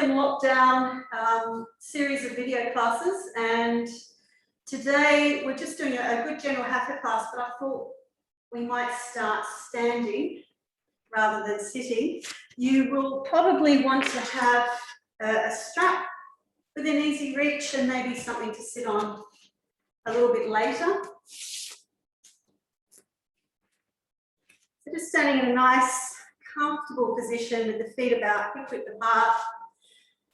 second lockdown series of video classes, and today we're just doing a good general hatha class, but I thought we might start standing rather than sitting. You will probably want to have a strap within easy reach and maybe something to sit on a little bit later. So just standing in a nice, comfortable position with the feet about hip width apart,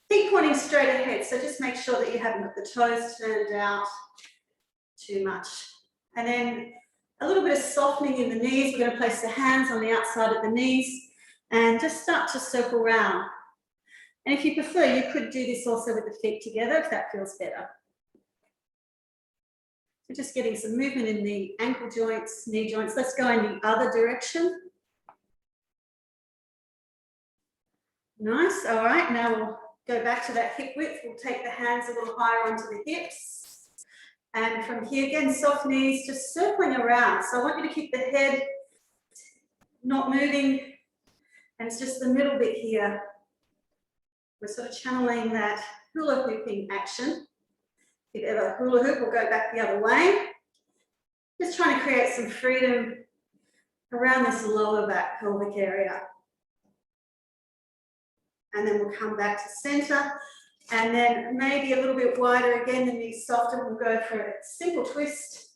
feet pointing straight ahead. So just make sure that you haven't got the toes turned out too much. And then a little bit of softening in the knees. We're going to place the hands on the outside of the knees and just start to circle round. And if you prefer, you could do this also with the feet together if that feels better. So just getting some movement in the ankle joints, knee joints. Let's go in the other direction. Nice. All right, now we'll go back to that hip width. We'll take the hands a little higher onto the hips. And from here, again, soft knees, just circling around. So I want you to keep the head not moving. And it's just the middle bit here. We're sort of channeling that hula hooping action. If you ever hula hoop, we'll go back the other way. Just trying to create some freedom around this lower back pelvic area. And then we'll come back to center. And then maybe a little bit wider again, the knees softer. We'll go for a simple twist.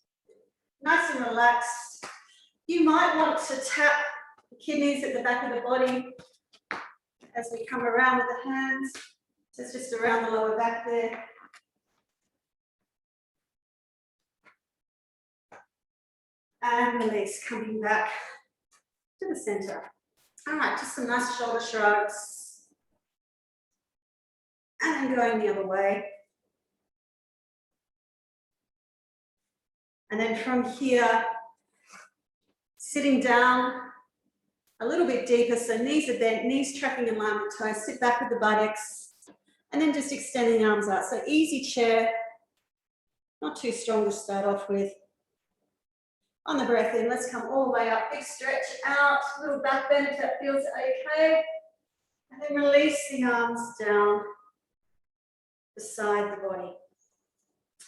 Nice and relaxed. You might want to tap the kidneys at the back of the body as we come around with the hands. So it's just around the lower back there. And release, coming back to the center. All right, just some nice shoulder shrugs. And then going the other way. And then from here, sitting down a little bit deeper. So knees are bent, knees tracking in line with toes. Sit back with the buttocks. And then just extending the arms out. So easy chair, not too strong to start off with. On the breath in, let's come all the way up. Big stretch out, little back bend if that feels okay. And then release the arms down beside the body.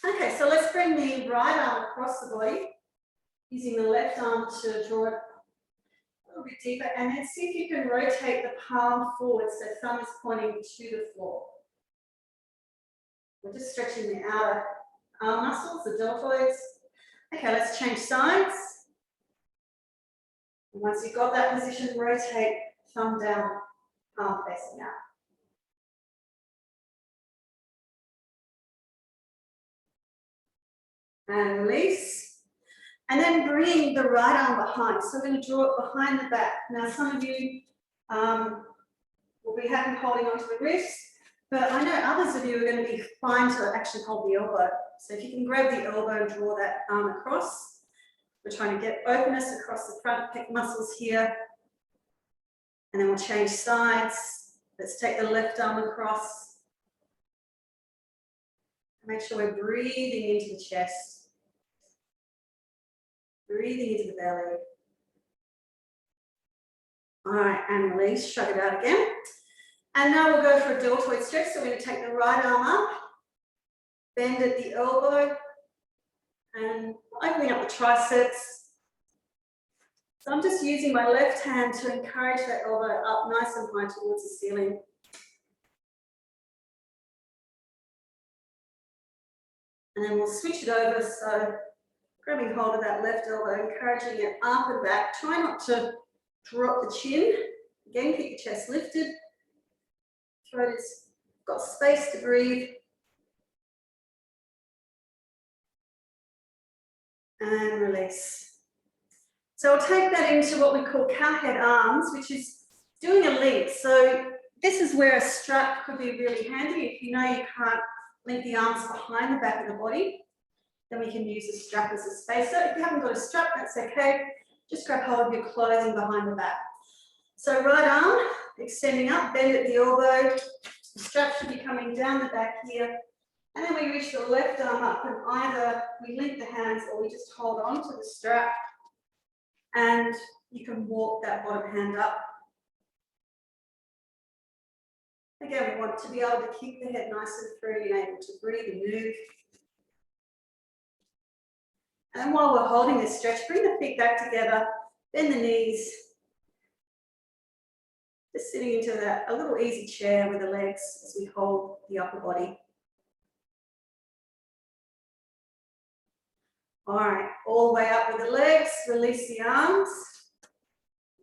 Okay, so let's bring the right arm across the body, using the left arm to draw it a little bit deeper, and then see if you can rotate the palm forward so thumb is pointing to the floor. We're just stretching the outer arm muscles, the deltoids. Okay, let's change sides. And once you've got that position, rotate thumb down, palm facing out. And release. And then bring the right arm behind. So we're going to draw it behind the back. Now, some of you will be happy holding onto the wrist, but I know others of you are going to be fine to actually hold the elbow. So if you can grab the elbow and draw that arm across. We're trying to get openness across the front pec muscles here. And then we'll change sides. Let's take the left arm across. Make sure we're breathing into the chest. Breathing into the belly. All right, and release, shrug it out again. And now we'll go for a deltoid stretch. So we're going to take the right arm up, bend at the elbow, and opening up the triceps. So I'm just using my left hand to encourage that elbow up nice and high towards the ceiling. And then we'll switch it over, so grabbing hold of that left elbow, encouraging it up and back. Try not to drop the chin. Again, keep your chest lifted. Throat has got space to breathe. And release. So I'll take that into what we call cow head arms, which is doing a link. So this is where a strap could be really handy. If you know you can't link the arms behind the back of the body, then we can use a strap as a spacer. If you haven't got a strap, that's okay. Just grab hold of your clothing behind the back. So right arm, extending up, bend at the elbow. The strap should be coming down the back here. And then we reach the left arm up and either we link the hands or we just hold on to the strap. And you can walk that bottom hand up. Again, we want to be able to keep the head nice and free and able to breathe and move. And while we're holding this stretch, bring the feet back together, bend the knees. Just sitting into that, a little easy chair with the legs as we hold the upper body. All right, all the way up with the legs, release the arms.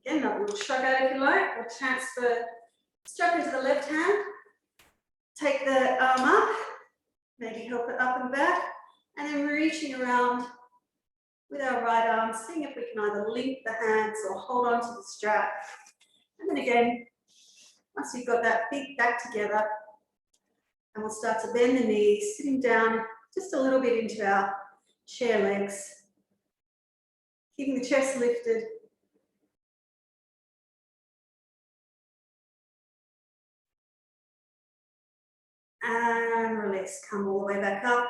Again, that little shrug out if you like, or transfer, strap into the left hand. Take the arm up, maybe help it up and back, and then reaching around with our right arm, seeing if we can either link the hands or hold on to the strap. And then again, once you've got that feet back together, and we'll start to bend the knees, sitting down just a little bit into our chair legs, keeping the chest lifted. And release, come all the way back up.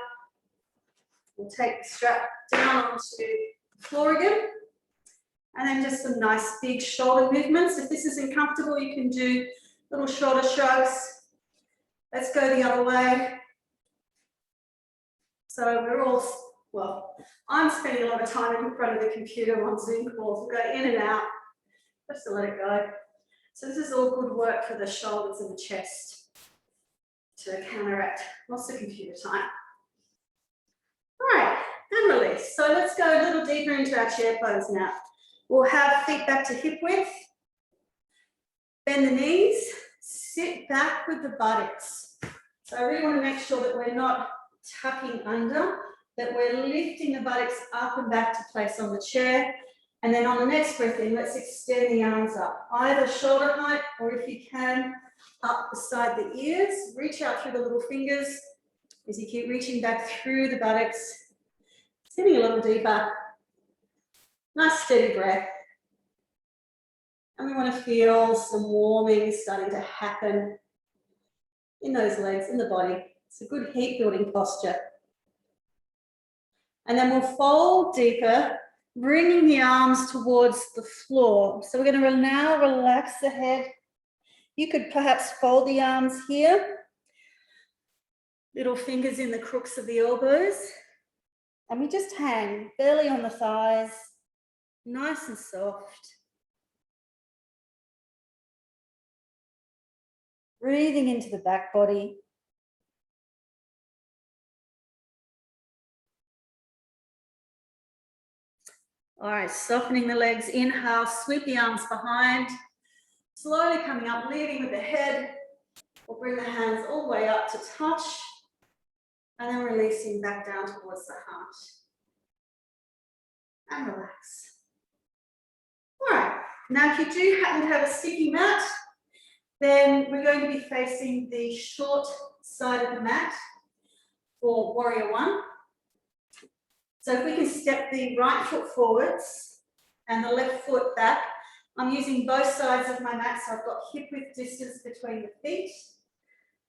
We'll take the strap down onto the floor again. And then just some nice big shoulder movements. If this isn't comfortable, you can do little shoulder shrugs. Let's go the other way. So we're all, well, I'm spending a lot of time in front of the computer on Zoom calls. We'll go in and out, just to let it go. So this is all good work for the shoulders and the chest to counteract lots of computer time. All right, and release. So let's go a little deeper into our chair pose now. We'll have feet back to hip width. Bend the knees, sit back with the buttocks. So I really want to make sure that we're not tucking under, that we're lifting the buttocks up and back to place on the chair. And then on the next breath in, let's extend the arms up, either shoulder height or if you can, up beside the ears. Reach out through the little fingers as you keep reaching back through the buttocks, sitting a little deeper. Nice steady breath. And we want to feel some warming starting to happen in those legs, in the body. It's a good heat building posture. And then we'll fold deeper, bringing the arms towards the floor. So we're going to now relax the head. You could perhaps fold the arms here. Little fingers in the crooks of the elbows. And we just hang, belly on the thighs, nice and soft. Breathing into the back body. All right, softening the legs, inhale, sweep the arms behind. Slowly coming up, leading with the head. We'll bring the hands all the way up to touch. And then releasing back down towards the heart. And relax. All right, now if you do happen to have a sticky mat, then we're going to be facing the short side of the mat for warrior one. So if we can step the right foot forwards and the left foot back, I'm using both sides of my mat, so I've got hip width distance between the feet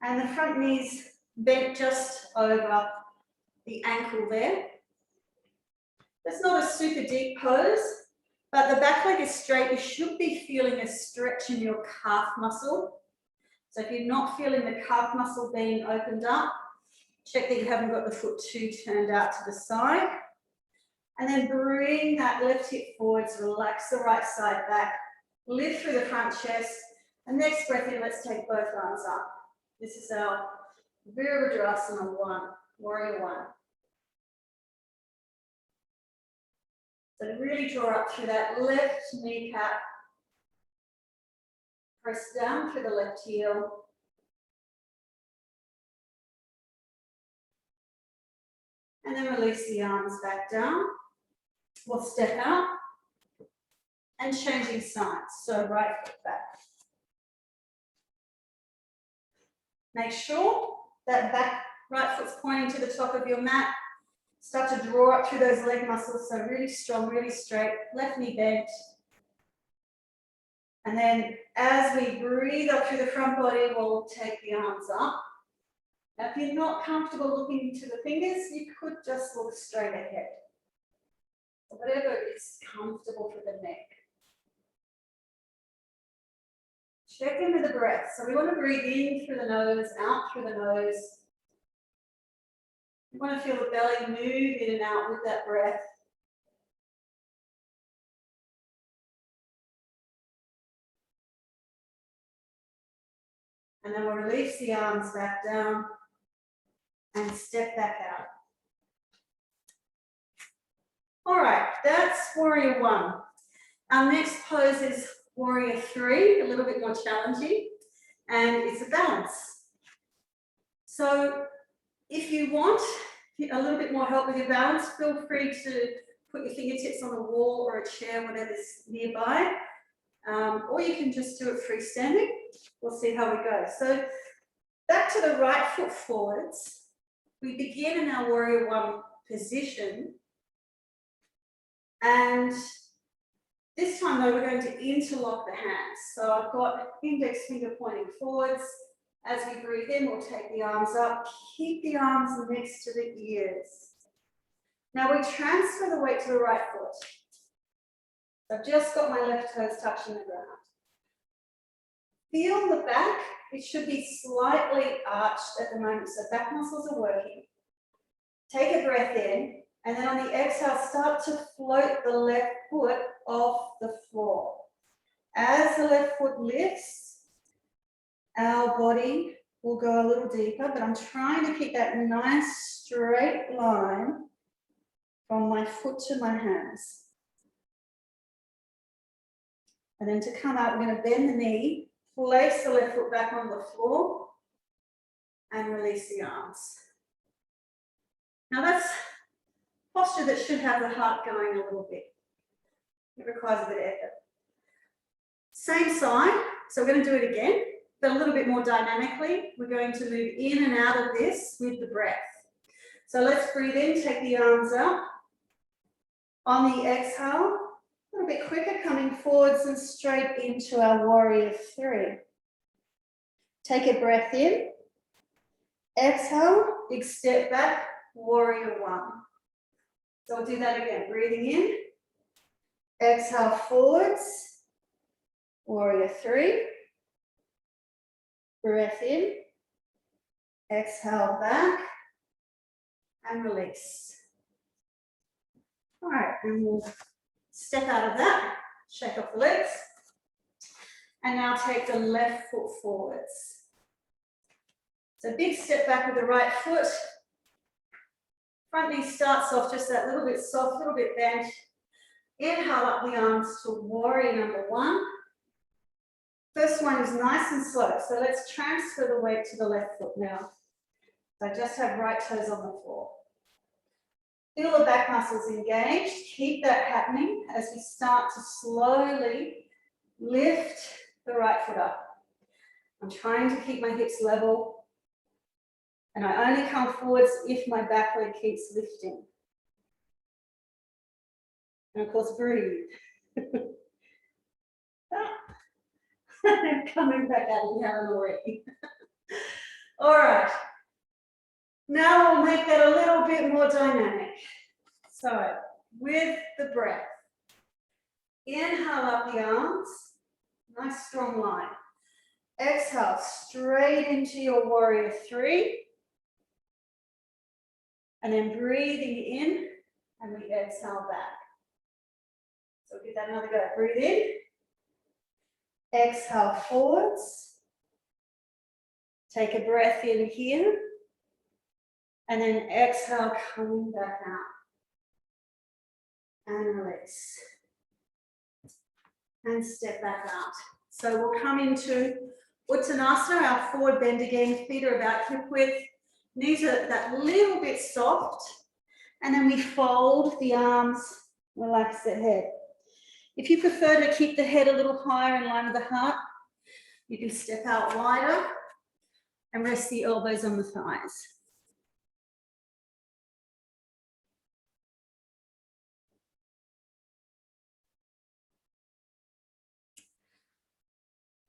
and the front knees bent just over the ankle there. That's not a super deep pose, but the back leg is straight. You should be feeling a stretch in your calf muscle. So if you're not feeling the calf muscle being opened up, check that you haven't got the foot too turned out to the side. And then bring that left hip forwards, relax the right side back, lift through the front chest. And next breath in, let's take both arms up. This is our Virabhadrasana 1, warrior one. So really draw up through that left kneecap. Press down through the left heel. And then release the arms back down. We'll step out and changing sides. So right foot back. Make sure that back right foot's pointing to the top of your mat. Start to draw up through those leg muscles. So really strong, really straight. Left knee bent. And then as we breathe up through the front body, we'll take the arms up. Now, if you're not comfortable looking to the fingers, you could just look straight ahead. Whatever is comfortable for the neck. Check in with the breath. So we want to breathe in through the nose, out through the nose. You want to feel the belly move in and out with that breath. And then we'll release the arms back down and step back out. All right, that's warrior one. Our next pose is warrior three, a little bit more challenging, and it's a balance. So if you want a little bit more help with your balance, feel free to put your fingertips on a wall or a chair, whatever's nearby, or you can just do it freestanding. We'll see how we go. So back to the right foot forwards. We begin in our warrior one position. And this time though, we're going to interlock the hands. So I've got index finger pointing forwards. As we breathe in, we'll take the arms up, keep the arms next to the ears. Now we transfer the weight to the right foot. I've just got my left toes touching the ground. Feel the back, it should be slightly arched at the moment, so back muscles are working. Take a breath in, and then on the exhale, start to float the left foot off the floor. As the left foot lifts, our body will go a little deeper, but I'm trying to keep that nice straight line from my foot to my hands. And then to come out, we're going to bend the knee, place the left foot back on the floor, and release the arms. Now that's posture that should have the heart going a little bit. It requires a bit of effort. Same side, so we're going to do it again, but a little bit more dynamically. We're going to move in and out of this with the breath. So let's breathe in, take the arms up. On the exhale, a little bit quicker, coming forwards and straight into our warrior three. Take a breath in. Exhale, big step back, warrior one. So we'll do that again. Breathing in. Exhale forwards, warrior three. Breath in. Exhale back and release. All right, and we'll step out of that, shake off the legs, and now take the left foot forwards. So big step back with the right foot. Front knee starts off just that little bit soft, little bit bent. Inhale up the arms to warrior number one. First one is nice and slow, so let's transfer the weight to the left foot now. So I just have right toes on the floor. Feel the back muscles engaged. Keep that happening as we start to slowly lift the right foot up. I'm trying to keep my hips level, and I only come forwards if my back leg keeps lifting. And of course, breathe. I'm coming back out of the haven't already. All right. Now we'll make that a little bit more dynamic. So, with the breath, inhale up the arms, nice strong line. Exhale straight into your warrior three. And then breathing in, and we exhale back. So give that another go. Breathe in. Exhale forwards. Take a breath in here. And then exhale, coming back out. And release. And step back out. So we'll come into Uttanasana, our forward bend again. Feet are about hip width. Knees are that little bit soft. And then we fold the arms, relax the head. If you prefer to keep the head a little higher in line with the heart, you can step out wider and rest the elbows on the thighs.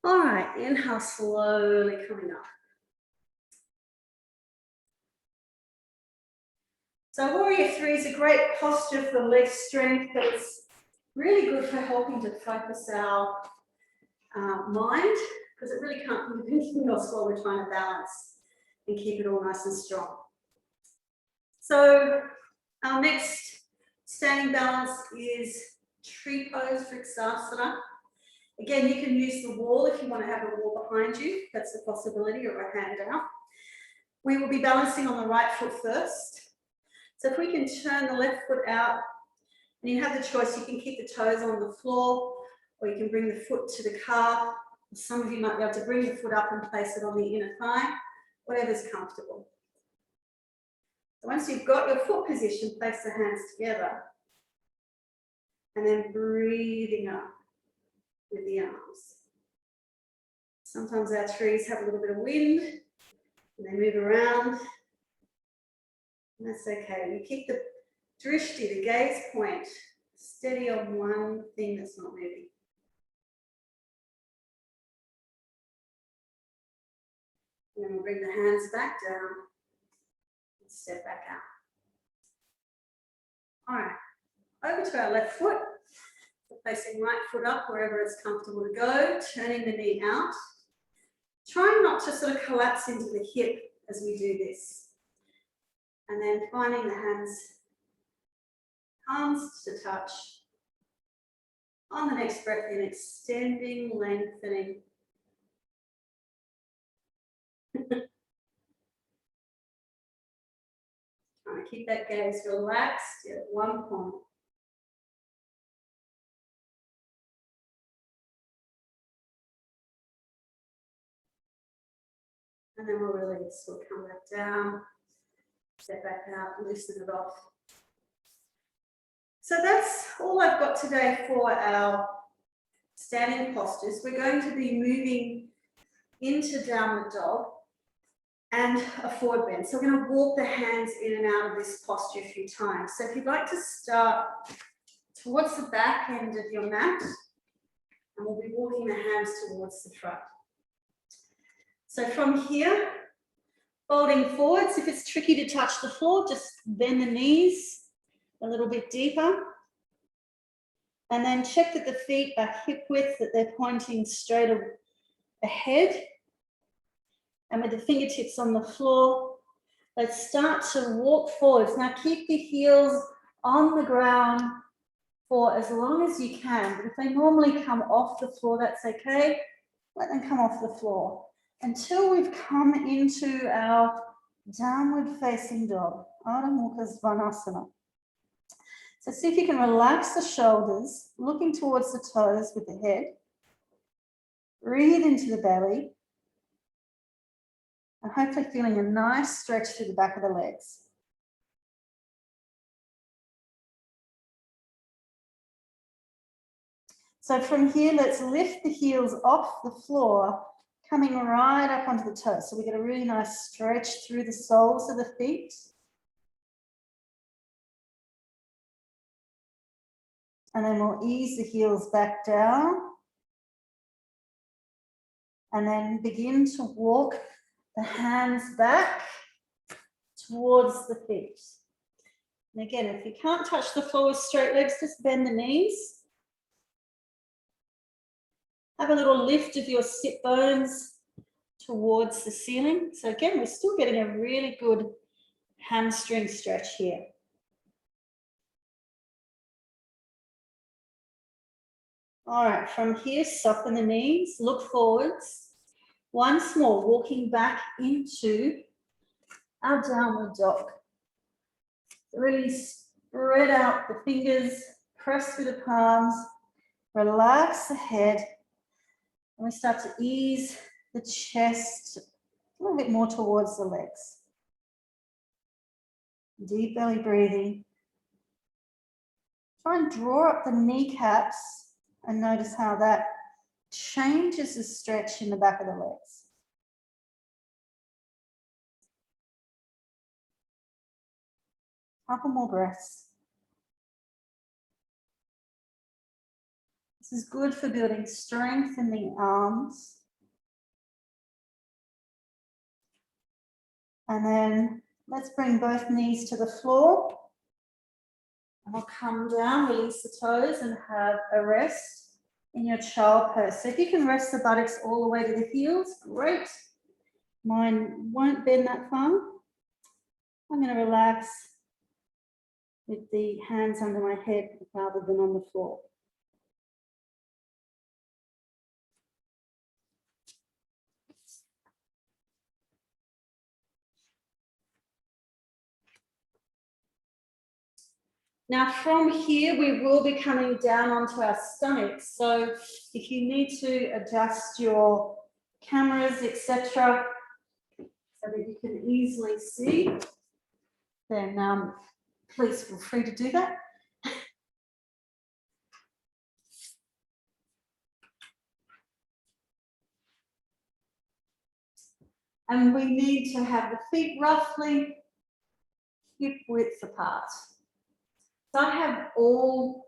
All right, inhale, slowly coming up. So warrior three is a great posture for leg strength, but it's really good for helping to focus our mind because it really can't think of anything else while we're trying to balance and keep it all nice and strong. So our next standing balance is tree pose, Vriksasana. Again, you can use the wall if you want to have a wall behind you. That's a possibility, or a hand out. We will be balancing on the right foot first. So if we can turn the left foot out, and you have the choice, you can keep the toes on the floor, or you can bring the foot to the calf. Some of you might be able to bring the foot up and place it on the inner thigh, whatever's comfortable. So once you've got your foot position, place the hands together, and then breathing up with the arms. Sometimes our trees have a little bit of wind, and they move around, and that's okay. You keep the drishti, the gaze point, steady on one thing that's not moving. And then we'll bring the hands back down and step back out. All right, over to our left foot. We're placing right foot up wherever it's comfortable to go, turning the knee out. Trying not to sort of collapse into the hip as we do this. And then finding the hands, palms to touch. On the next breath in, extending, lengthening. Trying to keep that gaze relaxed at one point. And then we'll release. We'll come back down, step back out, loosen it off. So that's all I've got today for our standing postures. We're going to be moving into downward dog and a forward bend. So we're going to walk the hands in and out of this posture a few times. So if you'd like to start towards the back end of your mat, and we'll be walking the hands towards the front. So from here, folding forwards. If it's tricky to touch the floor, just bend the knees a little bit deeper. And then check that the feet are hip width, that they're pointing straight ahead. And with the fingertips on the floor, let's start to walk forwards. Now keep the heels on the ground for as long as you can. But if they normally come off the floor, that's okay. Let them come off the floor until we've come into our downward facing dog, Ardha Mukha Svanasana. So see if you can relax the shoulders, looking towards the toes with the head. Breathe into the belly. And hopefully feeling a nice stretch through the back of the legs. So from here, let's lift the heels off the floor, coming right up onto the toes. So we get a really nice stretch through the soles of the feet. And then we'll ease the heels back down. And then begin to walk the hands back towards the feet. And again, if you can't touch the floor with straight legs, just bend the knees. Have a little lift of your sit bones towards the ceiling. So again, we're still getting a really good hamstring stretch here. All right, from here, soften the knees, look forwards. Once more, walking back into our downward dog. Really spread out the fingers, press through the palms, relax the head, and we start to ease the chest a little bit more towards the legs. Deep belly breathing. Try and draw up the kneecaps and notice how that changes the stretch in the back of the legs. Couple more breaths. This is good for building strength in the arms. And then let's bring both knees to the floor. And we'll come down, release the toes and have a rest in your child pose. So if you can rest the buttocks all the way to the heels, great. Mine won't bend that far. I'm going to relax with the hands under my head rather than on the floor. Now from here, we will be coming down onto our stomachs. So if you need to adjust your cameras, etc., so that you can easily see, then please feel free to do that. And we need to have the feet roughly hip width apart. So I have all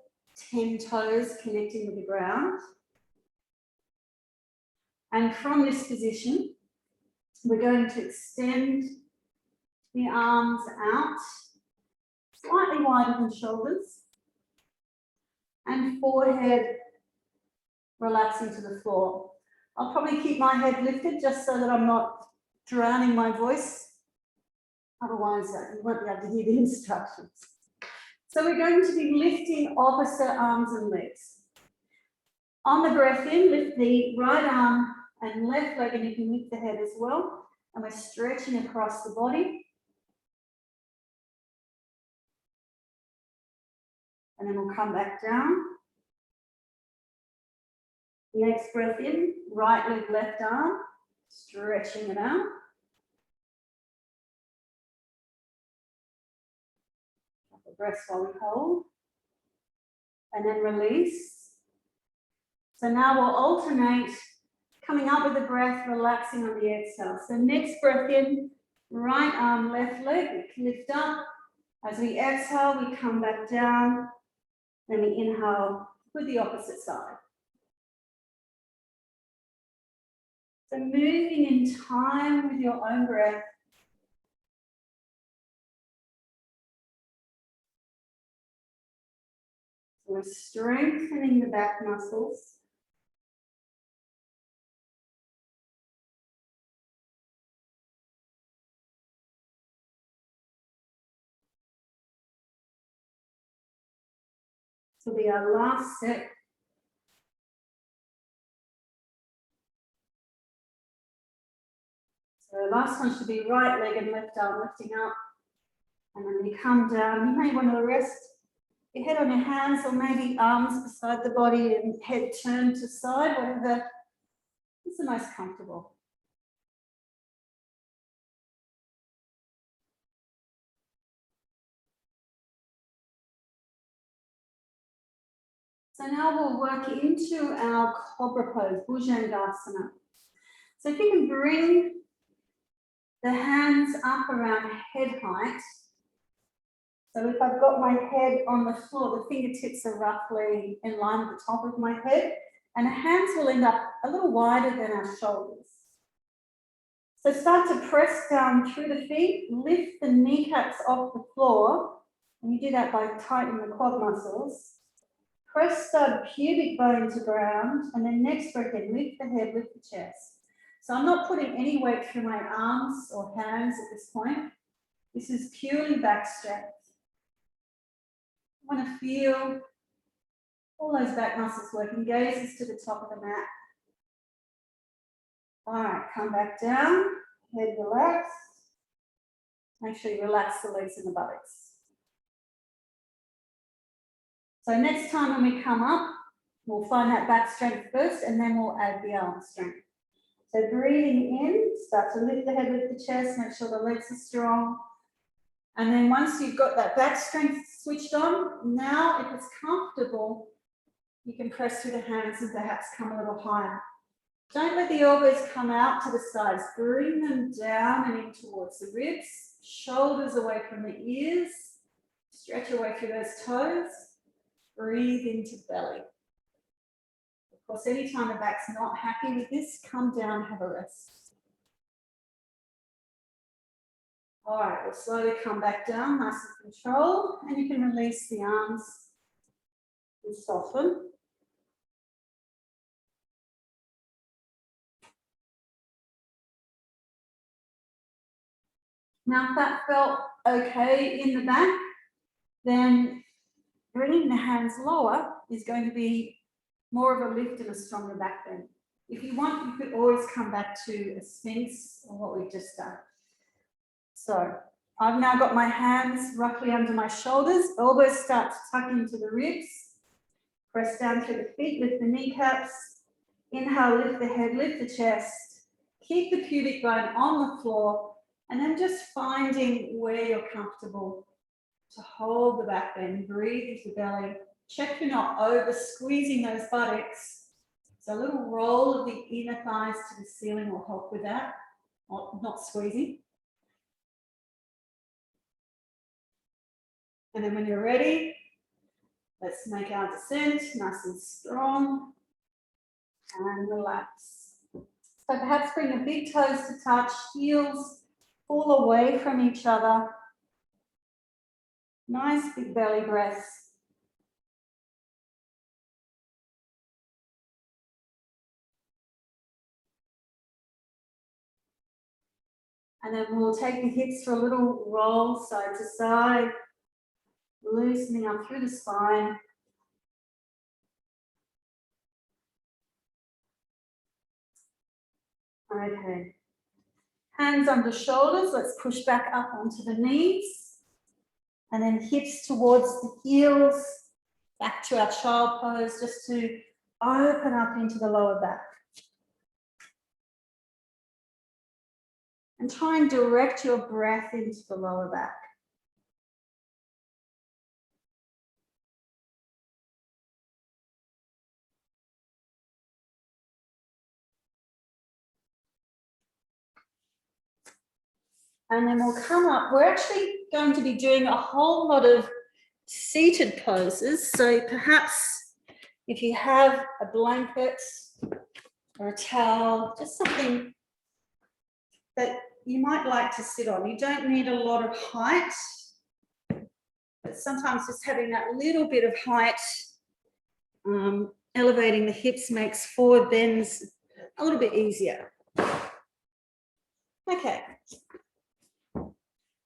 10 toes connecting with the ground. And from this position, we're going to extend the arms out, slightly wider than shoulders, and forehead relaxing to the floor. I'll probably keep my head lifted just so that I'm not drowning my voice. Otherwise, you won't be able to hear the instructions. So we're going to be lifting opposite arms and legs. On the breath in, lift the right arm and left leg, and you can lift the head as well. And we're stretching across the body. And then we'll come back down. Next breath in, right leg, left arm, stretching it out. Couple of breaths while we hold. And then release. So now we'll alternate coming up with the breath, relaxing on the exhale. So next breath in, right arm, left leg, lift up. As we exhale, we come back down. Then we inhale with the opposite side. So moving in time with your own breath. So we're strengthening the back muscles. This will be our last set. So last one should be right leg and left arm lifting up. And then you come down. You may want to rest your head on your hands or maybe arms beside the body and head turned to side, whatever is the most comfortable. So now we'll work into our cobra pose, Bhujangasana. So if you can bring the hands up around head height. So if I've got my head on the floor, the fingertips are roughly in line with the top of my head, and the hands will end up a little wider than our shoulders. So start to press down through the feet, lift the kneecaps off the floor, and you do that by tightening the quad muscles. Press the pubic bone to ground, and then next breath in, lift the head, lift the chest. So I'm not putting any weight through my arms or hands at this point. This is purely back strength. I want to feel all those back muscles working, gazes to the top of the mat. All right, come back down, head relaxed. Make sure you relax the legs and the buttocks. So next time when we come up, we'll find that back strength first, and then we'll add the arm strength. So breathing in, start to lift the head, lift the chest, make sure the legs are strong. And then once you've got that back strength switched on, now if it's comfortable, you can press through the hands and perhaps come a little higher. Don't let the elbows come out to the sides. Bring them down and in towards the ribs, shoulders away from the ears. Stretch away through those toes. Breathe into belly. Of course, anytime the back's not happy with this, come down, have a rest. All right, we'll slowly come back down, nice and controlled, and you can release the arms and soften. Now, if that felt okay in the back, then bringing the hands lower is going to be more of a lift and a stronger back bend. If you want, you could always come back to a Sphinx or what we've just done. So I've now got my hands roughly under my shoulders, elbows start to tuck into the ribs, press down through the feet, lift the kneecaps, inhale, lift the head, lift the chest, keep the pubic bone on the floor, and then just finding where you're comfortable to hold the back bend, breathe into the belly, check you're not over squeezing those buttocks. So a little roll of the inner thighs to the ceiling will help with that, not squeezing. And then when you're ready, let's make our descent nice and strong and relax. So perhaps bring the big toes to touch, heels pull away from each other. Nice big belly breaths. And then we'll take the hips for a little roll side to side, loosening up through the spine. Okay. Hands under shoulders, let's push back up onto the knees. And then hips towards the heels, back to our child pose, just to open up into the lower back. And try and direct your breath into the lower back. And then we'll come up. We're actually going to be doing a whole lot of seated poses. So perhaps if you have a blanket or a towel, just something that you might like to sit on. You don't need a lot of height, but sometimes just having that little bit of height, elevating the hips makes forward bends a little bit easier. Okay.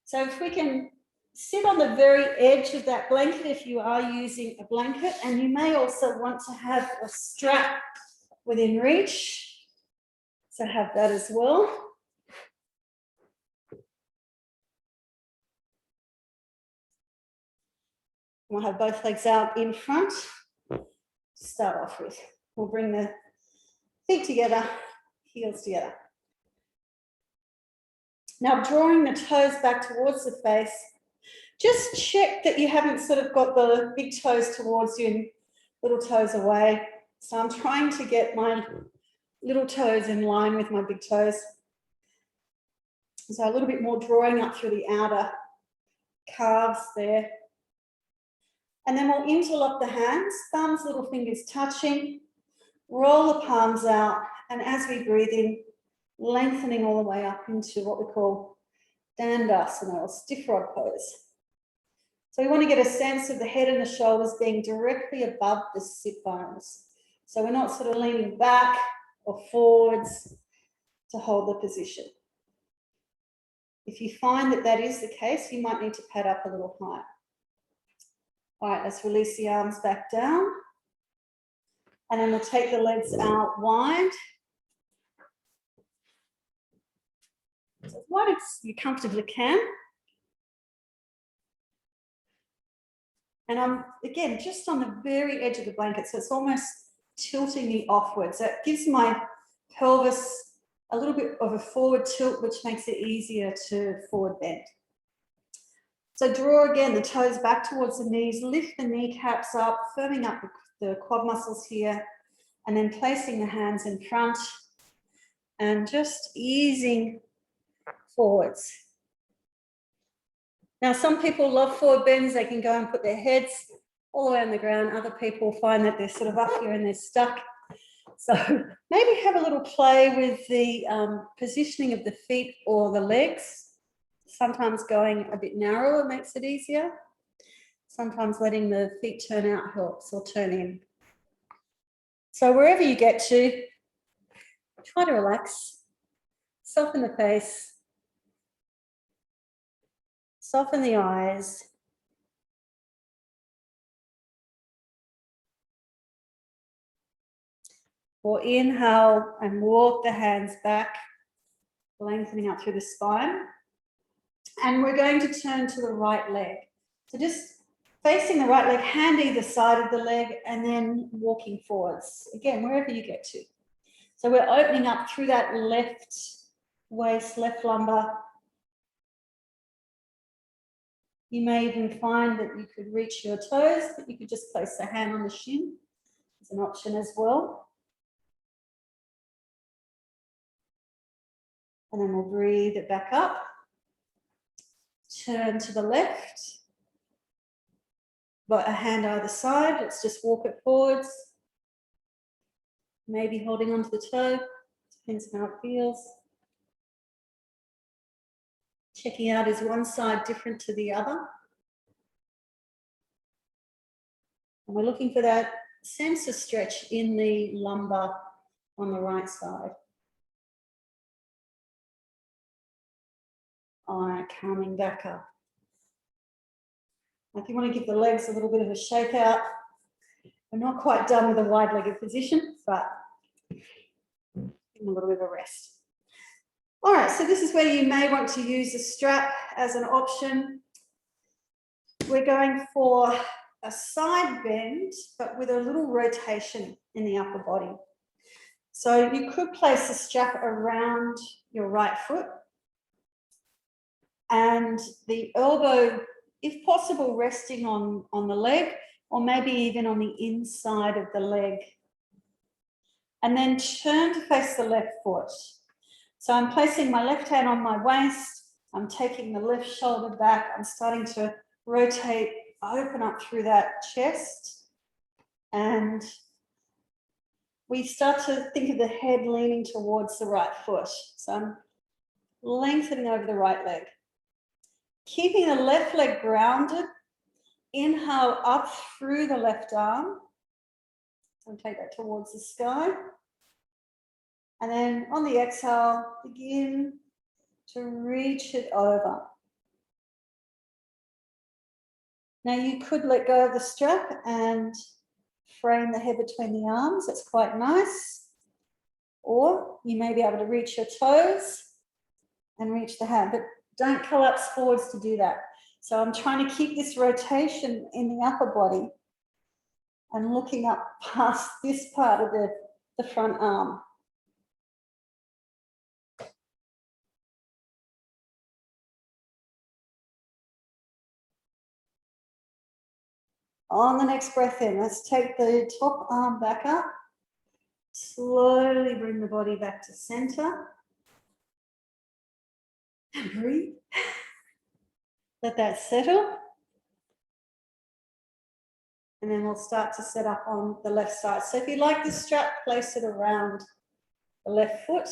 So if we can sit on the very edge of that blanket if you are using a blanket, and you may also want to have a strap within reach. So have that as well. We'll have both legs out in front to start off with. We'll bring the feet together, heels together. Now drawing the toes back towards the face, just check that you haven't sort of got the big toes towards you and little toes away. So I'm trying to get my little toes in line with my big toes. So a little bit more drawing up through the outer calves there. And then we'll interlock the hands, thumbs, little fingers touching, roll the palms out, and as we breathe in, lengthening all the way up into what we call Dandasana or stiff rod pose. So we want to get a sense of the head and the shoulders being directly above the sit bones. So we're not sort of leaning back or forwards to hold the position. If you find that that is the case, you might need to pad up a little higher. All right, let's release the arms back down. And then we'll take the legs out wide. So as wide as you comfortably can. And I'm, again, just on the very edge of the blanket, so it's almost tilting me offwards. That gives my pelvis a little bit of a forward tilt, which makes it easier to forward bend. So draw again the toes back towards the knees, lift the kneecaps up, firming up the quad muscles here, and then placing the hands in front and just easing forwards. Now, some people love forward bends. They can go and put their heads all the way on the ground. Other people find that they're sort of up here and they're stuck. So maybe have a little play with the positioning of the feet or the legs. Sometimes going a bit narrower makes it easier. Sometimes letting the feet turn out helps, or turn in. So wherever you get to, try to relax, soften the face, Soften the eyes. Or inhale and walk the hands back, lengthening up through the spine. And we're going to turn to the right leg. So just facing the right leg, hand either side of the leg, and then walking forwards. Again, wherever you get to. So we're opening up through that left waist, left lumbar. You may even find that you could reach your toes, but you could just place a hand on the shin. It's an option as well. And then we'll breathe it back up. Turn to the left. Got a hand either side. Let's just walk it forwards. Maybe holding onto the toe. Depends on how it feels. Checking out, is one side different to the other? And we're looking for that sense of stretch in the lumbar on the right side. All right, coming back up. If you want to give the legs a little bit of a shake out, we're not quite done with the wide-legged position, but give them a little bit of a rest. All right, so this is where you may want to use a strap as an option. We're going for a side bend, but with a little rotation in the upper body. So you could place a strap around your right foot and the elbow, if possible, resting on the leg, or maybe even on the inside of the leg. And then turn to face the left foot. So I'm placing my left hand on my waist. I'm taking the left shoulder back. I'm starting to rotate, open up through that chest. And we start to think of the head leaning towards the right foot. So I'm lengthening over the right leg. Keeping the left leg grounded, inhale up through the left arm. And take that towards the sky. And then on the exhale, begin to reach it over. Now you could let go of the strap and frame the head between the arms. That's quite nice. Or you may be able to reach your toes and reach the hand, but don't collapse forwards to do that. So I'm trying to keep this rotation in the upper body and looking up past this part of the front arm. On the next breath in, let's take the top arm back up. Slowly bring the body back to center. And breathe. Let that settle. And then we'll start to set up on the left side. So if you like the strap, place it around the left foot.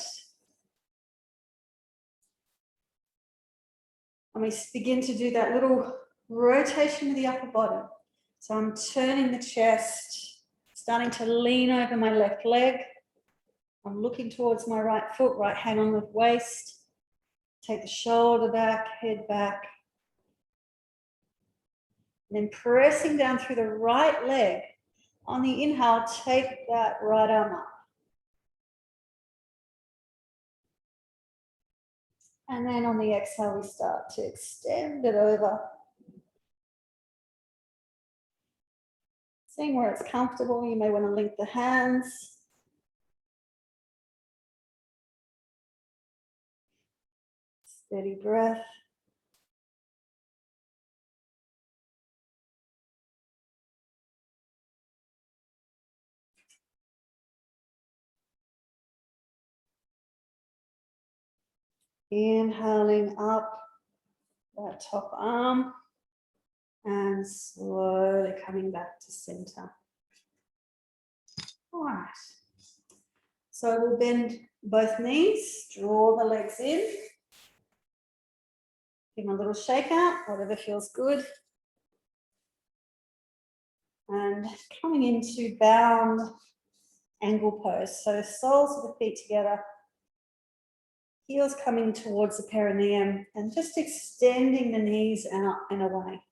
And we begin to do that little rotation of the upper body. So I'm turning the chest, starting to lean over my left leg. I'm looking towards my right foot, right hand on the waist. Take the shoulder back, head back. And then pressing down through the right leg. On the inhale, take that right arm up. And then on the exhale, we start to extend it over. Seeing where it's comfortable, you may want to link the hands. Steady breath. Inhaling up that top arm and slowly coming back to center. All right. So we'll bend both knees, draw the legs in. Give them a little shake out, whatever feels good. And coming into bound angle pose. So soles of the feet together. Heels coming towards the perineum and just extending the knees out and away.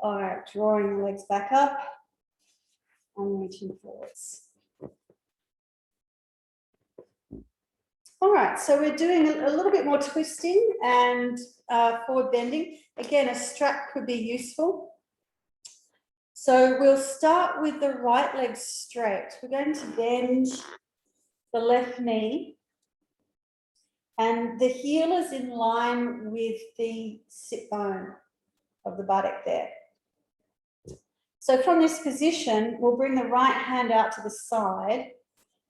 All right, drawing the legs back up and reaching forwards. All right, so we're doing a little bit more twisting and forward bending. Again, a strap could be useful. So we'll start with the right leg straight. We're going to bend the left knee and the heel is in line with the sit bone of the buttock there. So from this position, we'll bring the right hand out to the side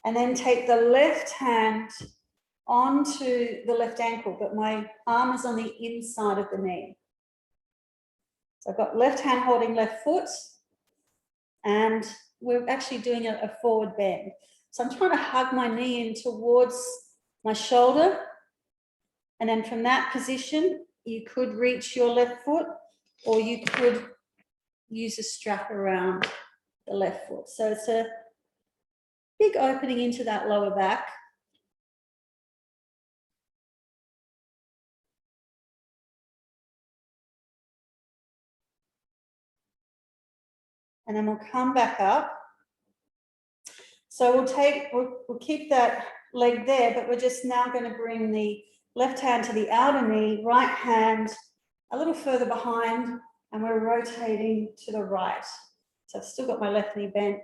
and then take the left hand onto the left ankle, but my arm is on the inside of the knee. So I've got left hand holding left foot and we're actually doing a forward bend. So I'm trying to hug my knee in towards my shoulder. And then from that position, you could reach your left foot or you could use a strap around the left foot. So it's a big opening into that lower back. And then we'll come back up. So we'll keep that leg there, but we're just now going to bring the left hand to the outer knee, right hand a little further behind, and we're rotating to the right. So I've still got my left knee bent.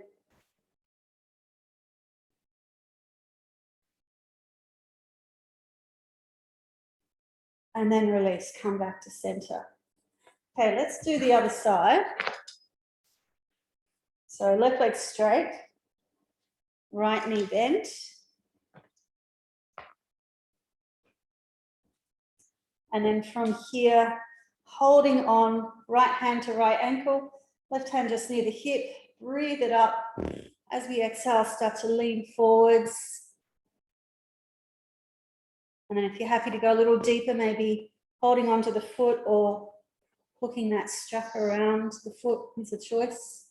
And then release, come back to center. Okay, let's do the other side. So left leg straight, right knee bent. And then from here, holding on, right hand to right ankle, left hand just near the hip, breathe it up. As we exhale, start to lean forwards. And then if you're happy to go a little deeper, maybe holding onto the foot or hooking that strap around the foot is a choice.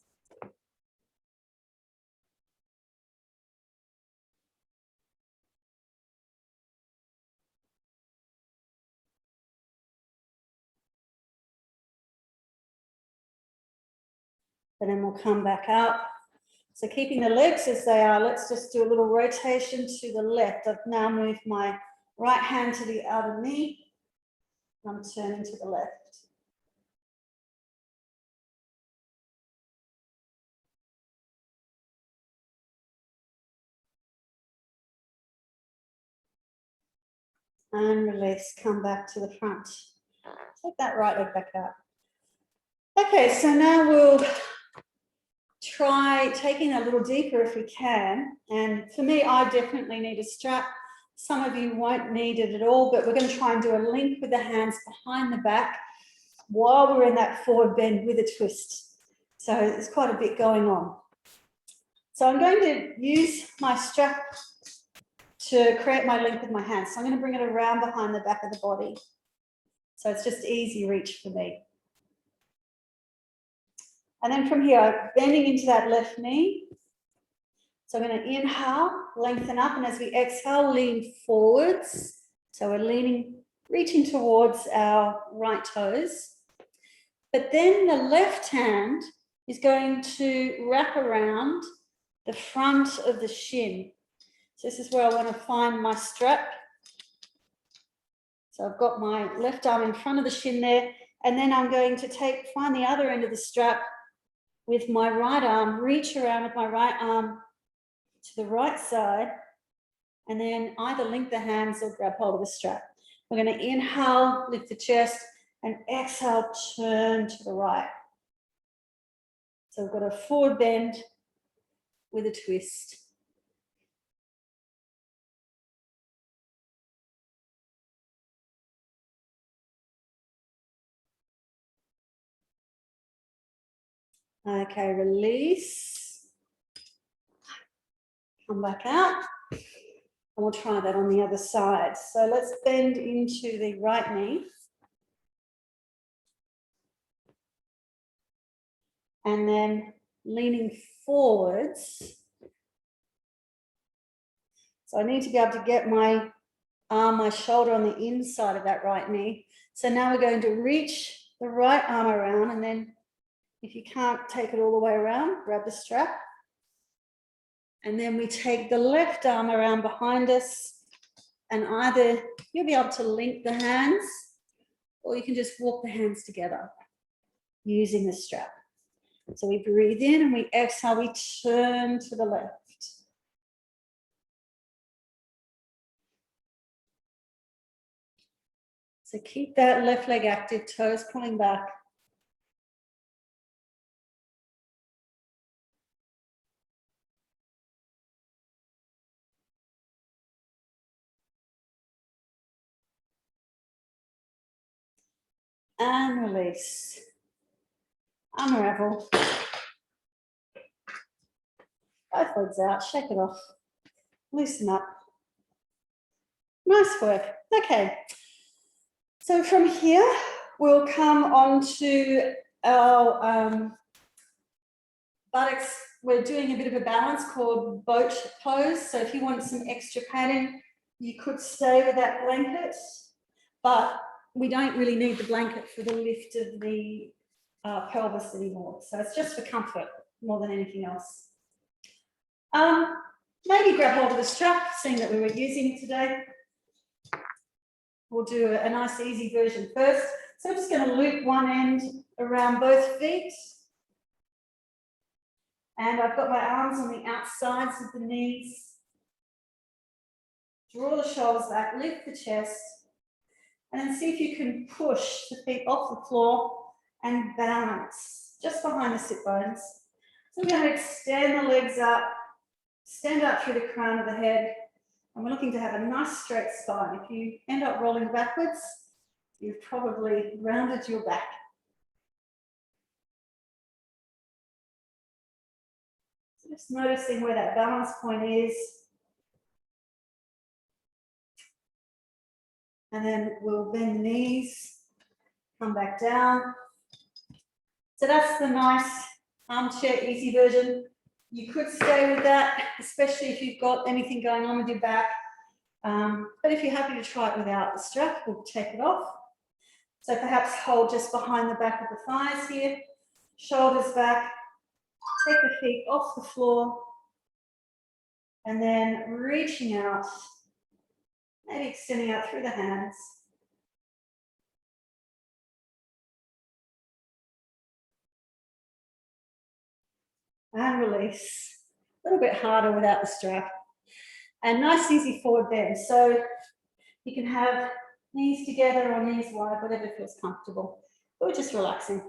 And then we'll come back up. So keeping the legs as they are, let's just do a little rotation to the left. I've now moved my right hand to the outer knee. I'm turning to the left. And release, come back to the front. Take that right leg back up. Okay, so now we'll try taking a little deeper if we can. And for me, I definitely need a strap. Some of you won't need it at all, but we're going to try and do a link with the hands behind the back while we're in that forward bend with a twist. So there's quite a bit going on. So I'm going to use my strap to create my link with my hands. So I'm going to bring it around behind the back of the body. So it's just easy reach for me. And then from here, bending into that left knee. So I'm going to inhale, lengthen up, and as we exhale, lean forwards. So we're leaning, reaching towards our right toes. But then the left hand is going to wrap around the front of the shin. So this is where I want to find my strap. So I've got my left arm in front of the shin there, and then I'm going to find the other end of the strap with my right arm, reach around with my right arm to the right side, and then either link the hands or grab hold of the strap. We're going to inhale, lift the chest, and exhale, turn to the right. So we've got a forward bend with a twist. Okay, release. Come back out. And we'll try that on the other side. So let's bend into the right knee. And then leaning forwards. So I need to be able to get my arm, my shoulder on the inside of that right knee. So now we're going to reach the right arm around, and then if you can't take it all the way around, grab the strap. And then we take the left arm around behind us, and either you'll be able to link the hands, or you can just walk the hands together using the strap. So we breathe in and we exhale, we turn to the left. So keep that left leg active, toes pulling back. And release. Unravel. Both legs out, shake it off. Loosen up. Nice work. Okay. So from here, we'll come on to our buttocks. We're doing a bit of a balance called boat pose. So if you want some extra padding, you could stay with that blanket, but we don't really need the blanket for the lift of the pelvis anymore. So it's just for comfort more than anything else. Maybe grab hold of the strap, seeing that we were using it today. We'll do a nice easy version first. So I'm just going to loop one end around both feet. And I've got my arms on the outsides of the knees. Draw the shoulders back, lift the chest, and then see if you can push the feet off the floor and balance just behind the sit bones. So we're going to extend the legs up, stand up through the crown of the head, and we're looking to have a nice straight spine. If you end up rolling backwards, you've probably rounded your back. So just noticing where that balance point is. And then we'll bend the knees, come back down. So that's the nice armchair easy version. You could stay with that, especially if you've got anything going on with your back. But if you're happy to try it without the strap, we'll take it off. So perhaps hold just behind the back of the thighs here, shoulders back, take the feet off the floor, and then reaching out, maybe extending out through the hands. And release. A little bit harder without the strap. And nice easy forward bend. So you can have knees together or knees wide, whatever feels comfortable. Or just relaxing.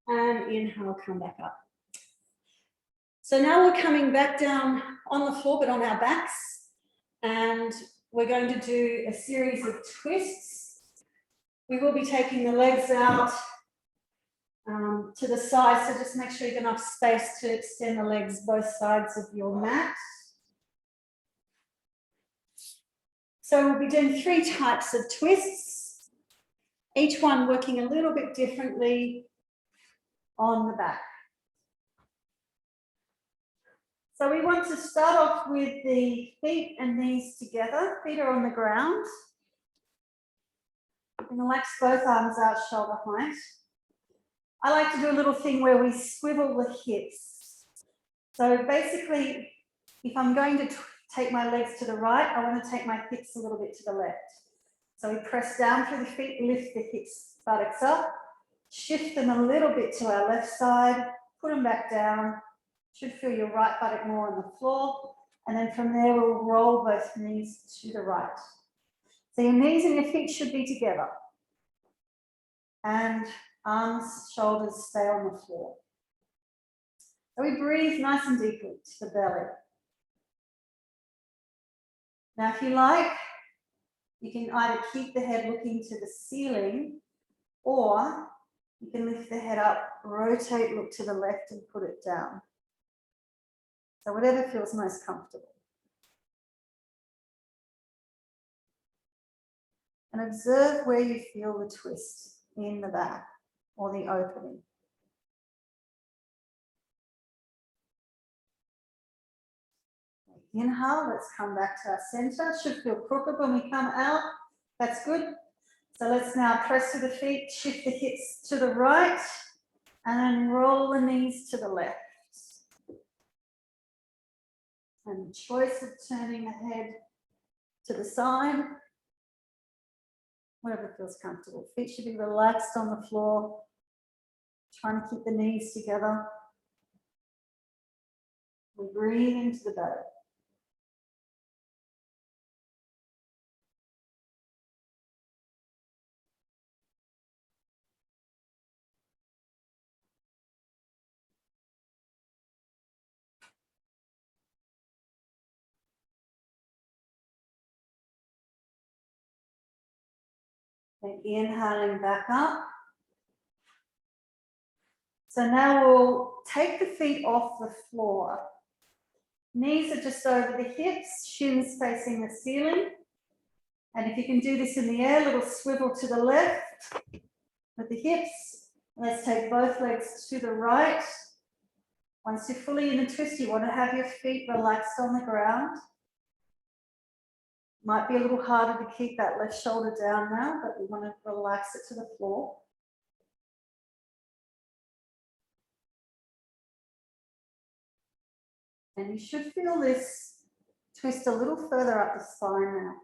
And inhale, come back up. So now we're coming back down on the floor, but on our backs. And we're going to do a series of twists. We will be taking the legs out to the side, so just make sure you have enough space to extend the legs both sides of your mat. So we'll be doing 3 types of twists, each one working a little bit differently on the back. So we want to start off with the feet and knees together. Feet are on the ground. And relax both arms out shoulder height. I like to do a little thing where we swivel the hips. So basically, if I'm going to take my legs to the right, I want to take my hips a little bit to the left. So we press down through the feet, lift the hips, buttocks up, shift them a little bit to our left side, put them back down. Should feel your right buttock more on the floor. And then from there, we'll roll both knees to the right. So your knees and your feet should be together. And arms, shoulders stay on the floor. So we breathe nice and deeply to the belly. Now, if you like, you can either keep the head looking to the ceiling, Or you can lift the head up, rotate, look to the left and put it down. So whatever feels most comfortable. And observe where you feel the twist in the back or the opening. Inhale, let's come back to our center. Should feel crooked when we come out. That's good. So let's now press to the feet, shift the hips to the right, and then roll the knees to the left. And the choice of turning the head to the side, whatever feels comfortable. Feet should be relaxed on the floor. Trying to keep the knees together. We breathe into the belly. And inhaling back up. So now we'll take the feet off the floor. Knees are just over the hips, shins facing the ceiling. And if you can do this in the air, little swivel to the left with the hips. Let's take both legs to the right. Once you're fully in a twist, you want to have your feet relaxed on the ground. Might be a little harder to keep that left shoulder down now, but we want to relax it to the floor. And you should feel this twist a little further up the spine now.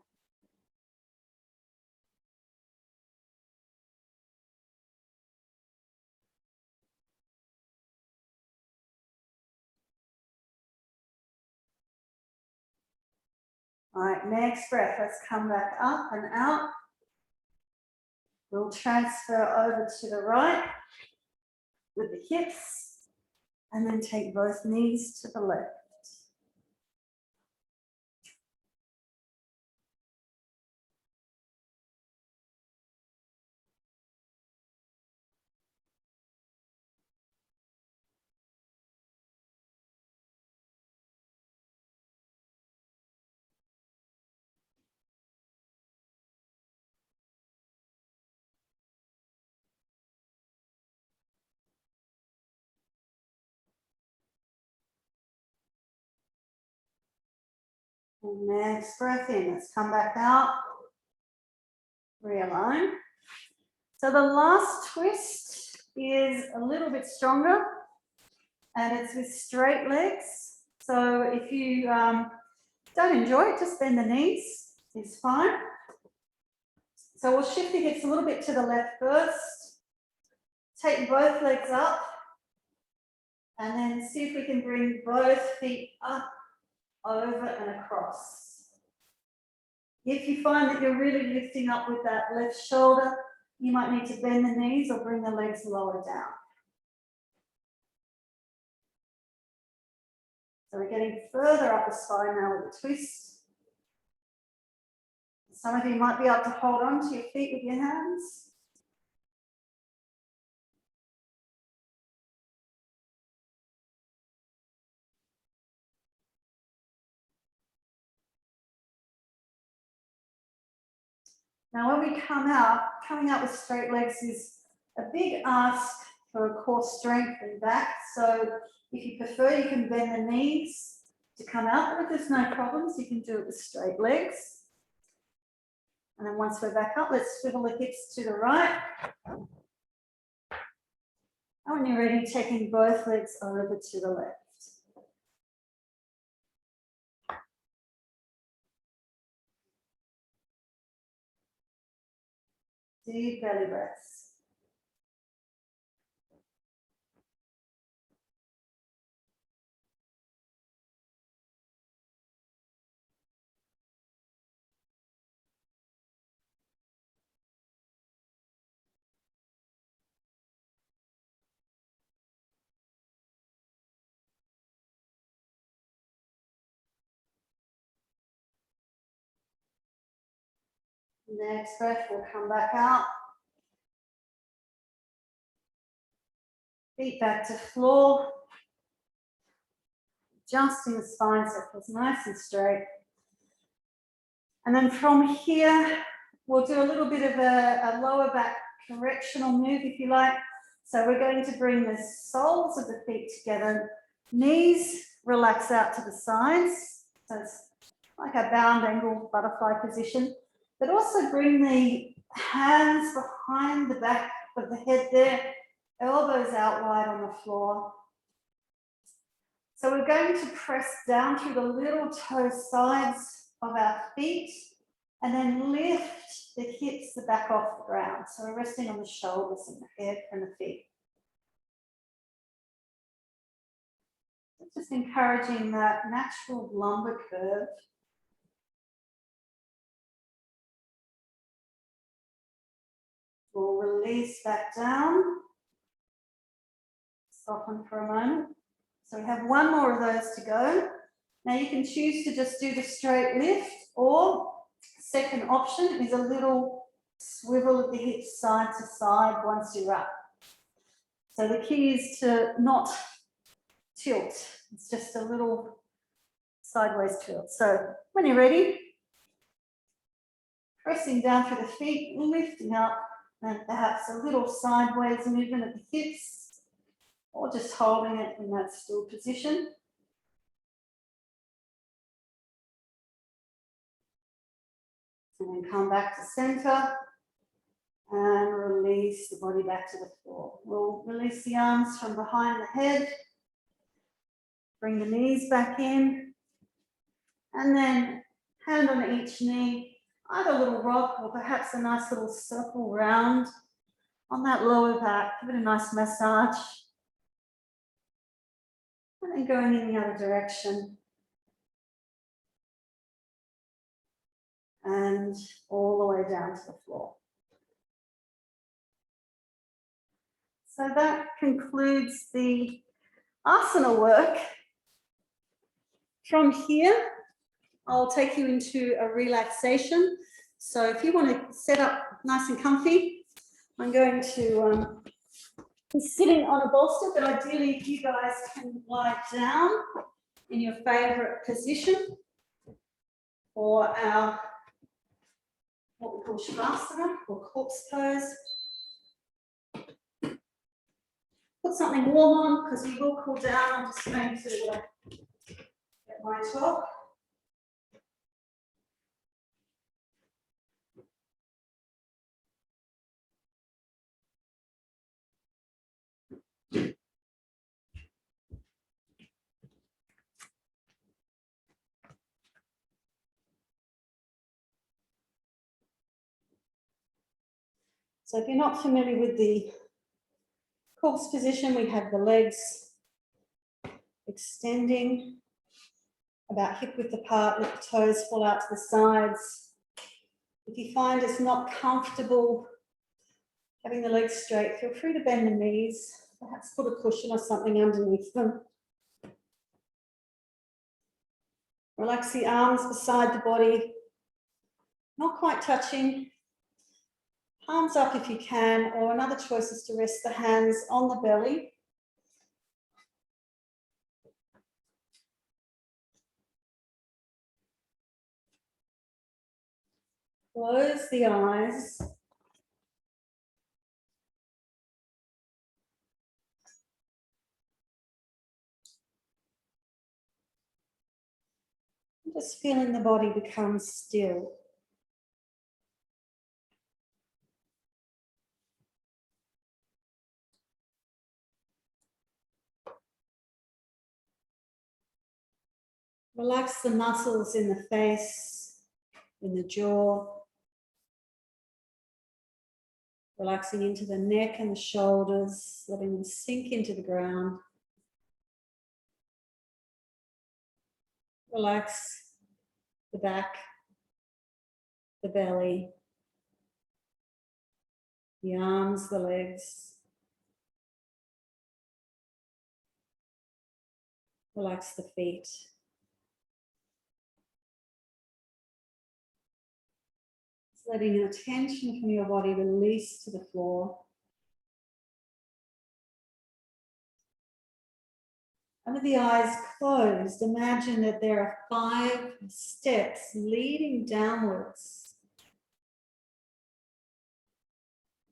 All right, next breath, let's come back up and out. We'll transfer over to the right with the hips and then take both knees to the left. And next breath in, let's come back out, realign. So the last twist is a little bit stronger and it's with straight legs. So if you don't enjoy it, just bend the knees, it's fine. So we'll shift the hips a little bit to the left first, take both legs up and then see if we can bring both feet up, over and across. If you find that you're really lifting up with that left shoulder, you might need to bend the knees or bring the legs lower down. So we're getting further up the spine now with a twist. Some of you might be able to hold on to your feet with your hands. Now when we come out, coming out with straight legs is a big ask for core strength and back. So if you prefer, you can bend the knees to come out, but if there's no problems, you can do it with straight legs. And then once we're back up, let's swivel the hips to the right. And when you're ready, taking both legs over to the left. Deep belly breaths. Next breath, we'll come back out. Feet back to floor. Adjusting the spine so it feels nice and straight. And then from here, we'll do a little bit of a lower back correctional move, if you like. So we're going to bring the soles of the feet together. Knees relax out to the sides. So it's like a bound angle butterfly position. But also bring the hands behind the back of the head there. Elbows out wide on the floor. So we're going to press down through the little toe sides of our feet and then lift the hips, the back off the ground. So we're resting on the shoulders and the head and the feet. Just encouraging that natural lumbar curve. We'll release back down. Soften for a moment. So we have one more of those to go. Now you can choose to just do the straight lift, or second option is a little swivel of the hips side to side once you're up. So the key is to not tilt. It's just a little sideways tilt. So when you're ready, pressing down through the feet, lifting up, and perhaps a little sideways movement of the hips, or just holding it in that still position. And then come back to center and release the body back to the floor. We'll release the arms from behind the head. Bring the knees back in. And then hand on each knee, either a little rock or perhaps a nice little circle round on that lower back. Give it a nice massage. And then going in the other direction. And all the way down to the floor. So that concludes the asana work. From here, I'll take you into a relaxation. So if you want to set up nice and comfy, I'm going to be sitting on a bolster, but ideally you guys can lie down in your favorite position for our what we call Shavasana or corpse pose. Put something warm on because we will cool down. I'm just going to get my top. So if you're not familiar with the corpse position, we have the legs extending about hip width apart, let the toes fall out to the sides. If you find it's not comfortable having the legs straight, feel free to bend the knees, perhaps put a cushion or something underneath them. Relax the arms beside the body, not quite touching. Palms up if you can, or another choice is to rest the hands on the belly. Close the eyes. Just feeling the body become still. Relax the muscles in the face, in the jaw. Relaxing into the neck and the shoulders, letting them sink into the ground. Relax the back, the belly, the arms, the legs. Relax the feet. Letting your tension from your body release to the floor. And with the eyes closed, imagine that there are 5 steps leading downwards.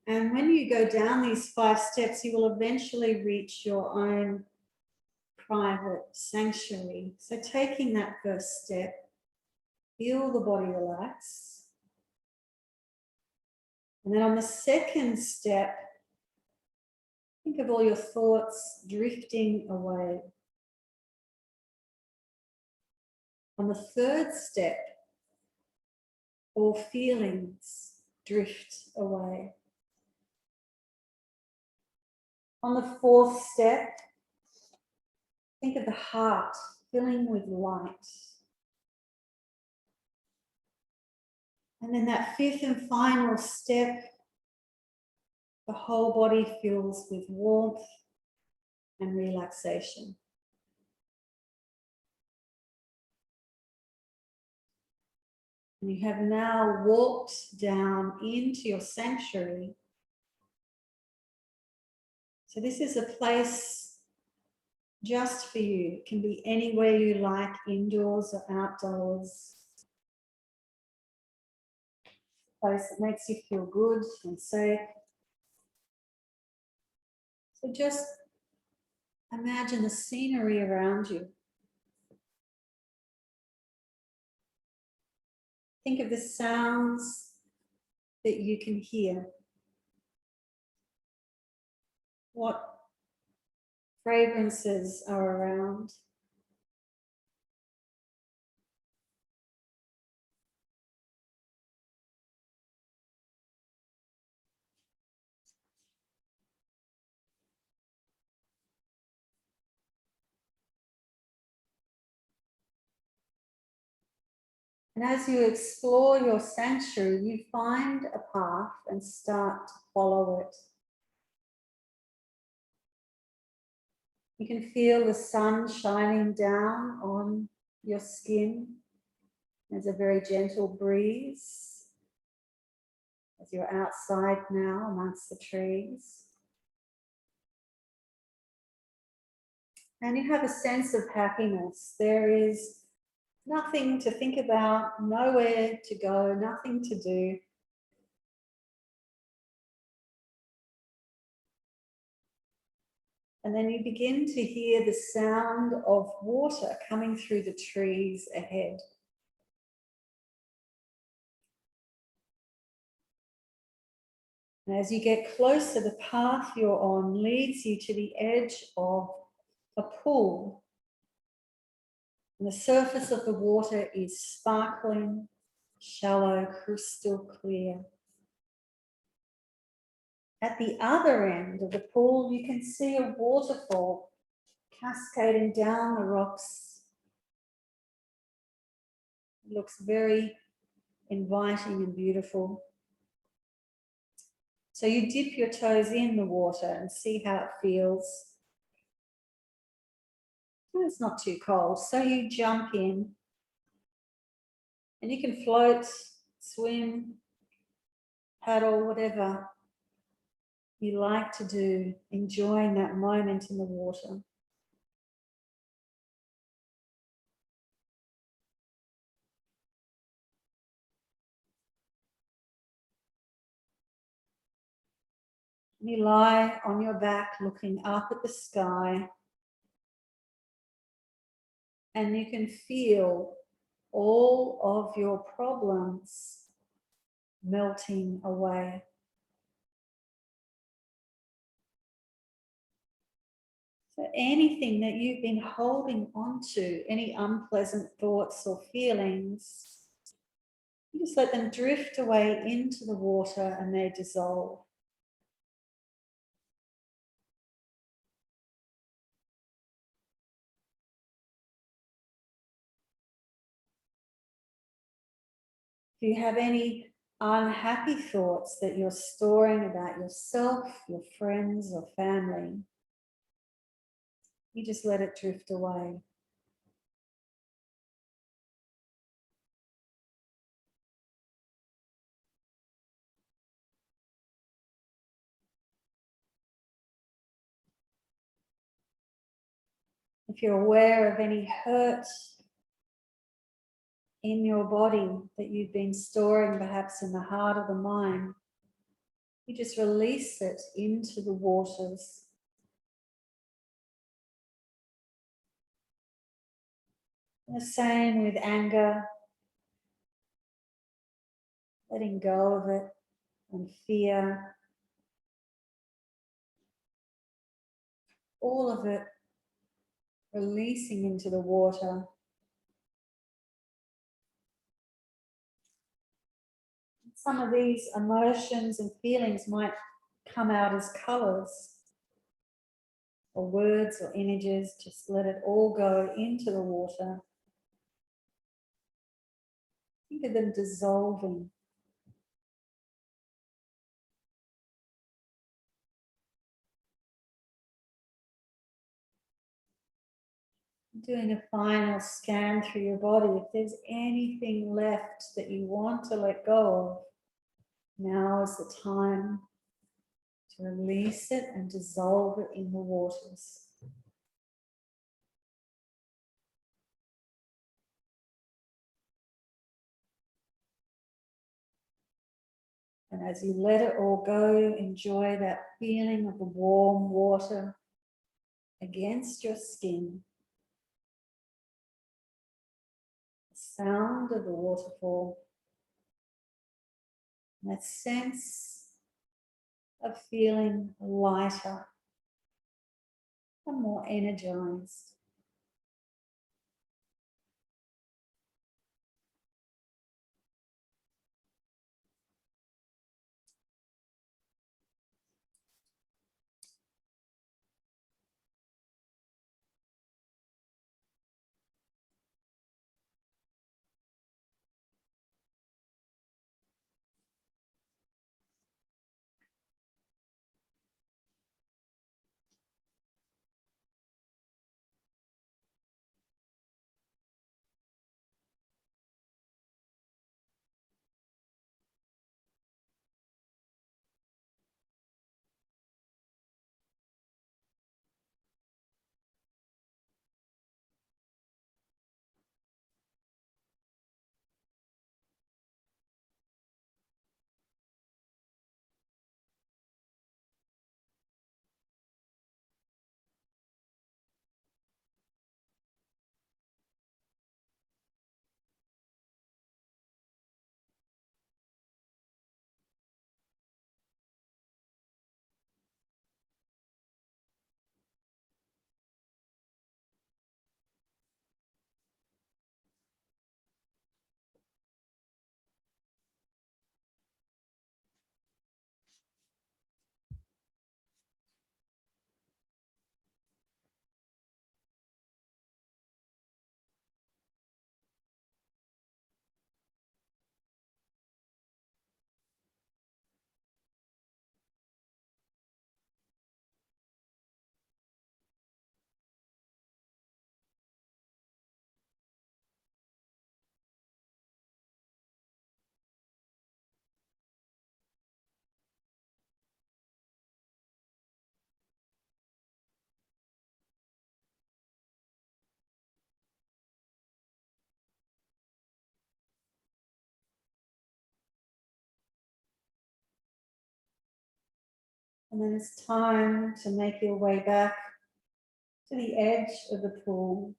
And when you go down these 5 steps, you will eventually reach your own private sanctuary. So taking that first step, feel the body relax. And then on the second step, think of all your thoughts drifting away. On the third step, all feelings drift away. On the fourth step, think of the heart filling with light. And then that fifth and final step, the whole body fills with warmth and relaxation. And you have now walked down into your sanctuary. So this is a place just for you. It can be anywhere you like, indoors or outdoors. A place that makes you feel good and safe. So just imagine the scenery around you. Think of the sounds that you can hear. What fragrances are around? And as you explore your sanctuary, you find a path and start to follow it. You can feel the sun shining down on your skin. There's a very gentle breeze as you're outside now amongst the trees. And you have a sense of happiness. There is nothing to think about, nowhere to go, nothing to do. And then you begin to hear the sound of water coming through the trees ahead. And as you get closer, the path you're on leads you to the edge of a pool. And the surface of the water is sparkling, shallow, crystal clear. At the other end of the pool, you can see a waterfall cascading down the rocks. It looks very inviting and beautiful. So you dip your toes in the water and see how it feels. It's not too cold, so you jump in and you can float, swim, paddle, whatever you like to do, enjoying that moment in the water. You lie on your back looking up at the sky, and you can feel all of your problems melting away. So anything that you've been holding onto, any unpleasant thoughts or feelings, you just let them drift away into the water and they dissolve. If you have any unhappy thoughts that you're storing about yourself, your friends or family, you just let it drift away. If you're aware of any hurt in your body that you've been storing perhaps in the heart of the mind, you just release it into the waters. And the same with anger, letting go of it, and fear. All of it releasing into the water. Some of these emotions and feelings might come out as colors or words or images. Just let it all go into the water. Think of them dissolving. Doing a final scan through your body. If there's anything left that you want to let go of, now is the time to release it and dissolve it in the waters. And as you let it all go, enjoy that feeling of the warm water against your skin. The sound of the waterfall. And that sense of feeling lighter and more energized. And then it's time to make your way back to the edge of the pool.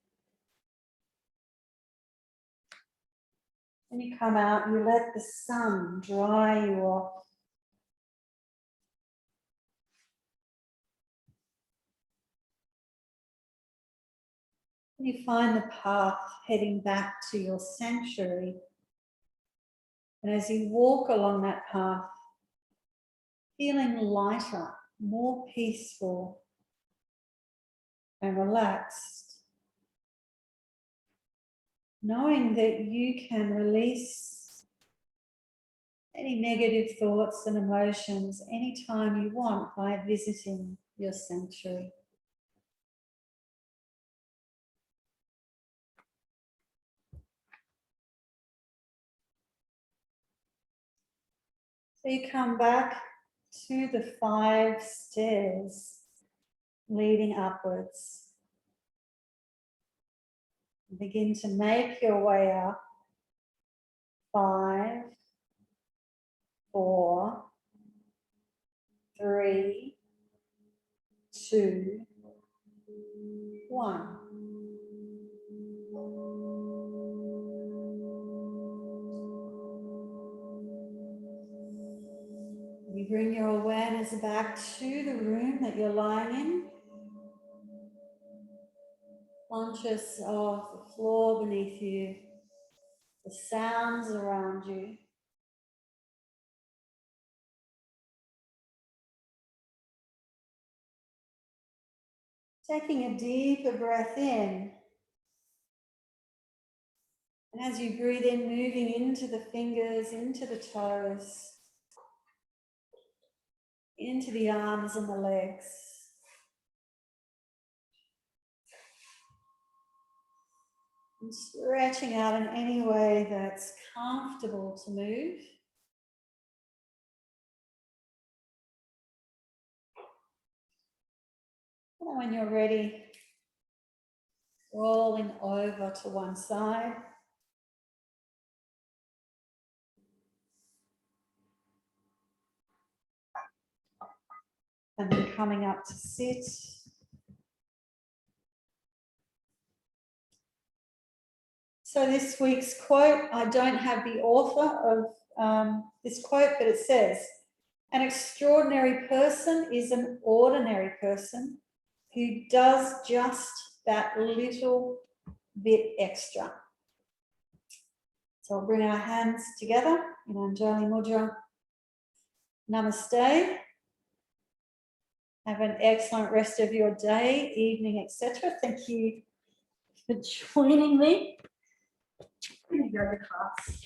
When you come out, you let the sun dry you off. And you find the path heading back to your sanctuary. And as you walk along that path, feeling lighter, more peaceful and relaxed, knowing that you can release any negative thoughts and emotions anytime you want by visiting your sanctuary. So you come back to the 5 stairs leading upwards. Begin to make your way up. 5, 4, 3, 2, 1. You bring your awareness back to the room that you're lying in, conscious of the floor beneath you, the sounds around you. Taking a deeper breath in. And as you breathe in, moving into the fingers, into the toes, into the arms and the legs. And stretching out in any way that's comfortable to move. And when you're ready, rolling over to one side. And then coming up to sit. So this week's quote, I don't have the author of this quote, but it says, an extraordinary person is an ordinary person who does just that little bit extra. So I'll bring our hands together in Anjali Mudra. Namaste. Have an excellent rest of your day, evening, etc. Thank you for joining me in yoga class.